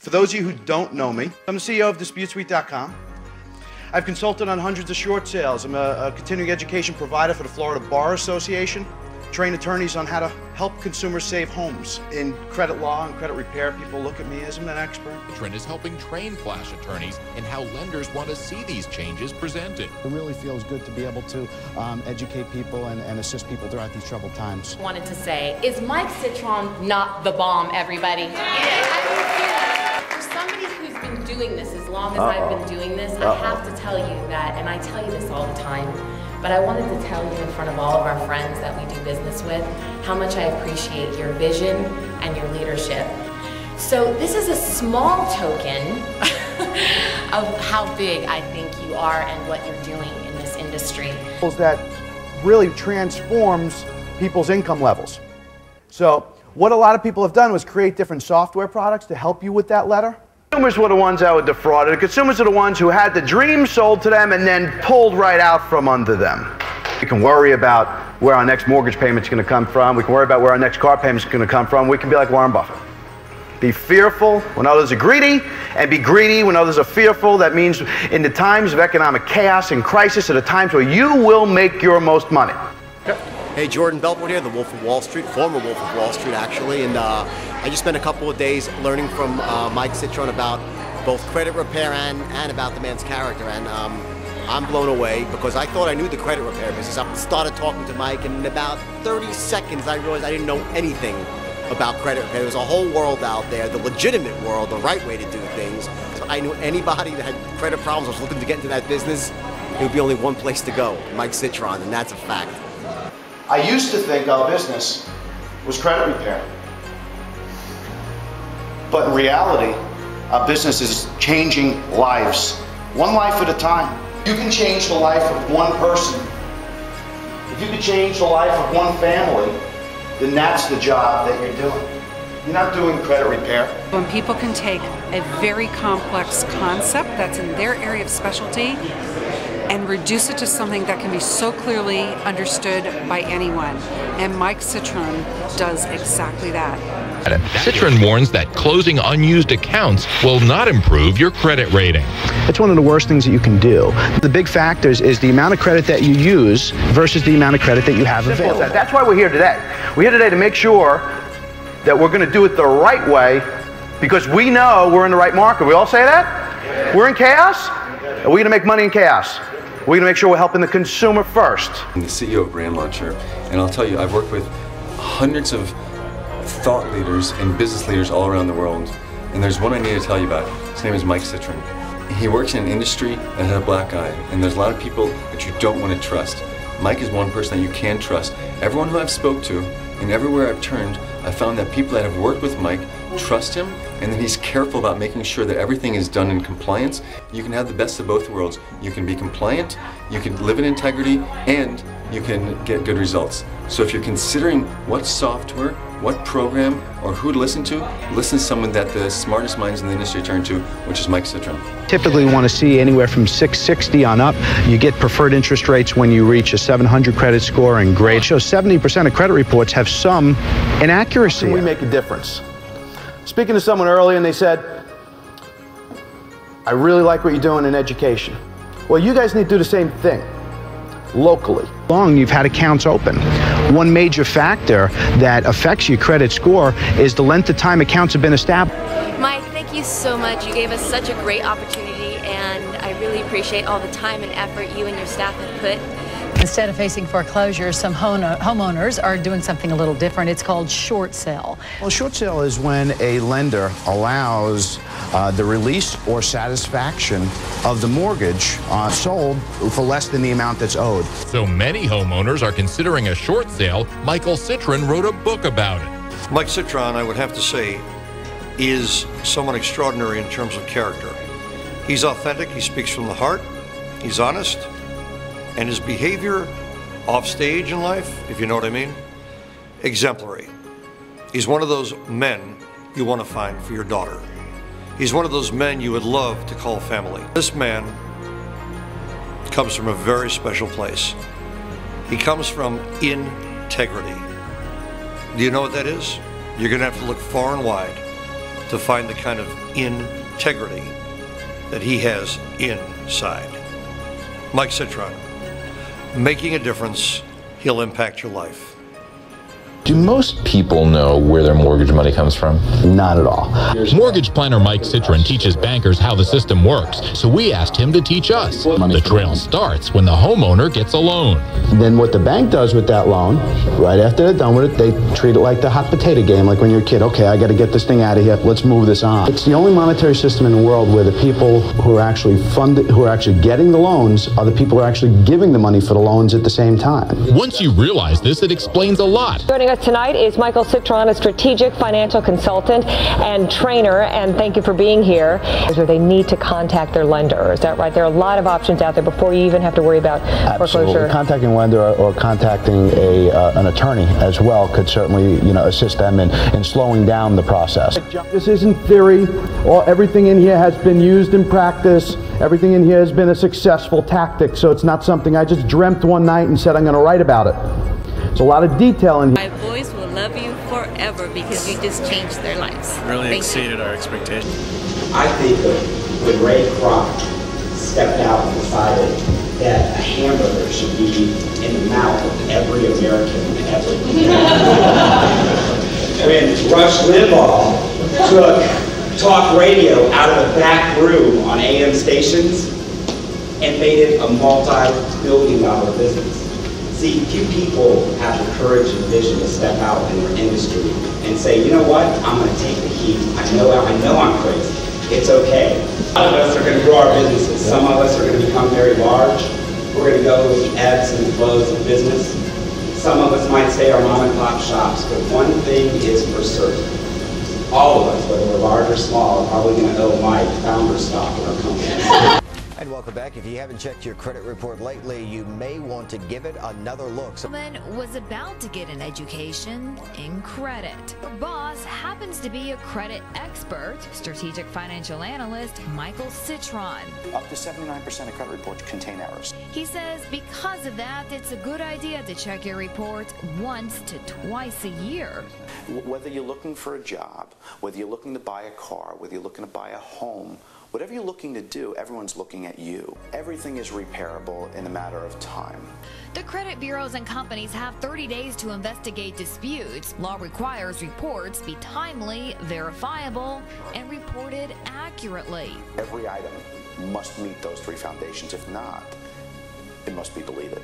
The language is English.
For those of you who don't know me, I'm the CEO of DisputeSuite.com. I've consulted on hundreds of short sales. I'm a continuing education provider for the Florida Bar Association. Train attorneys on how to help consumers save homes. In credit law and credit repair, people look at me as an expert. Mike-Citron is helping train Flash attorneys in how lenders want to see these changes presented. It really feels good to be able to educate people and assist people throughout these troubled times. Wanted to say, is Mike-Citron not the bomb, everybody? For somebody who's been doing this as long as I've been doing this, I have to tell you that, and I tell you this all the time, but I wanted to tell you in front of all of our friends that we do business with how much I appreciate your vision and your leadership. So this is a small token of how big I think you are and what you're doing in this industry. That really transforms people's income levels. So what a lot of people have done was create different software products to help you with that letter. Consumers were the ones that were defrauded. The consumers are the ones who had the dream sold to them and then pulled right out from under them. We can worry about where our next mortgage payment is going to come from. We can worry about where our next car payment is going to come from. We can be like Warren Buffett. Be fearful when others are greedy, and be greedy when others are fearful. That means in the times of economic chaos and crisis are the times where you will make your most money. Hey, Jordan Belfort here, the Wolf of Wall Street, former Wolf of Wall Street actually, and I just spent a couple of days learning from Mike-Citron about both credit repair and about the man's character, and I'm blown away because I thought I knew the credit repair business. I started talking to Mike, and in about 30 seconds I realized I didn't know anything about credit repair. There was a whole world out there, the legitimate world, the right way to do things. So I knew anybody that had credit problems was looking to get into that business, it would be only one place to go, Mike-Citron, and that's a fact. I used to think our business was credit repair. But in reality, our business is changing lives, one life at a time. You can change the life of one person. If you can change the life of one family, then that's the job that you're doing. You're not doing credit repair. When people can take a very complex concept that's in their area of specialty and reduce it to something that can be so clearly understood by anyone. And Mike-Citron does exactly that. Citron warns that closing unused accounts will not improve your credit rating. It's one of the worst things that you can do. The big factors is the amount of credit that you use versus the amount of credit that you have available. That's why we're here today. We're here today to make sure that we're going to do it the right way because we know we're in the right market. We all say that? We're in chaos? Are we going to make money in chaos? We're going to make sure we're helping the consumer first. I'm the CEO of Brand Launcher, and I'll tell you, I've worked with hundreds of thought leaders and business leaders all around the world, and there's one I need to tell you about. His name is Mike-Citron. He works in an industry that has a black eye, and there's a lot of people that you don't want to trust. Mike is one person that you can trust. Everyone who I've spoke to, and everywhere I've turned, I found that people that have worked with Mike trust him, and that he's careful about making sure that everything is done in compliance. You can have the best of both worlds. You can be compliant, you can live in integrity, and you can get good results. So if you're considering what software, what program, or who to listen to someone that the smartest minds in the industry turn to, which is Mike-Citron. Typically we want to see anywhere from 660 on up. You get preferred interest rates when you reach a 700 credit score and grade. Shows 70% of credit reports have some inaccuracy. We make a difference. Speaking to someone earlier and they said, I really like what you're doing in education. Well, you guys need to do the same thing locally. Long you've had accounts open. One major factor that affects your credit score is the length of time accounts have been established. Mike, thank you so much. You gave us such a great opportunity, and I really appreciate all the time and effort you and your staff have put. Instead of facing foreclosure, some homeowners are doing something a little different. It's called short sale. Well, short sale is when a lender allows the release or satisfaction of the mortgage sold for less than the amount that's owed. So many homeowners are considering a short sale. Mike-Citron wrote a book about it. Mike-Citron, I would have to say, is someone extraordinary in terms of character. He's authentic, he speaks from the heart, he's honest, and his behavior off stage in life, if you know what I mean, exemplary. He's one of those men you want to find for your daughter. He's one of those men you would love to call family. This man comes from a very special place. He comes from integrity. Do you know what that is? You're going to have to look far and wide to find the kind of integrity that he has inside. Mike-Citron, making a difference, he'll impact your life. Do most people know where their mortgage money comes from? Not at all. Mortgage planner Mike-Citron teaches bankers how the system works, so we asked him to teach us. The trail starts when the homeowner gets a loan. Then what the bank does with that loan, right after they're done with it, they treat it like the hot potato game, like when you're a kid. Okay, I got to get this thing out of here. Let's move this on. It's the only monetary system in the world where the people who are actually getting the loans are the people who are actually giving the money for the loans at the same time. Once you realize this, it explains a lot. Joining us tonight is Mike-Citron, a strategic financial consultant and trainer, and thank you for being here. They need to contact their lender, is that right? There are a lot of options out there before you even have to worry about foreclosure. Contacting a lender or contacting an attorney as well could certainly, assist them in slowing down the process. This isn't theory. Everything in here has been used in practice. Everything in here has been a successful tactic, so it's not something I just dreamt one night and said I'm going to write about it. There's a lot of detail in here. My boys will love you forever because you just changed their lives. Really exceeded our expectations. I think when Ray Kroc stepped out and decided that a hamburger should be in the mouth of every American ever. When Rush Limbaugh took talk radio out of the back room on AM stations and made it a multi-billion-dollar business. See, few people have the courage and vision to step out in their industry and say, you know what, I'm going to take the heat. I know I'm crazy. It's okay. A lot of us are going to grow our businesses. Some of us are going to become very large. We're going to go with the ebbs and flows of business. Some of us might stay our mom and pop shops, but one thing is for certain. All of us, whether we're large or small, are probably going to owe Mike founder stock in our company. And welcome back. If you haven't checked your credit report lately, you may want to give it another look. Woman was about to get an education in credit. Her boss happens to be a credit expert, strategic financial analyst Mike-Citron. Up to 79% of credit reports contain errors. He says because of that, it's a good idea to check your reports once to twice a year. Whether you're looking for a job, whether you're looking to buy a car, whether you're looking to buy a home, whatever you're looking to do, everyone's looking at you. Everything is repairable in a matter of time. The credit bureaus and companies have 30 days to investigate disputes. Law requires reports be timely, verifiable, and reported accurately. Every item must meet those three foundations. If not, it must be deleted.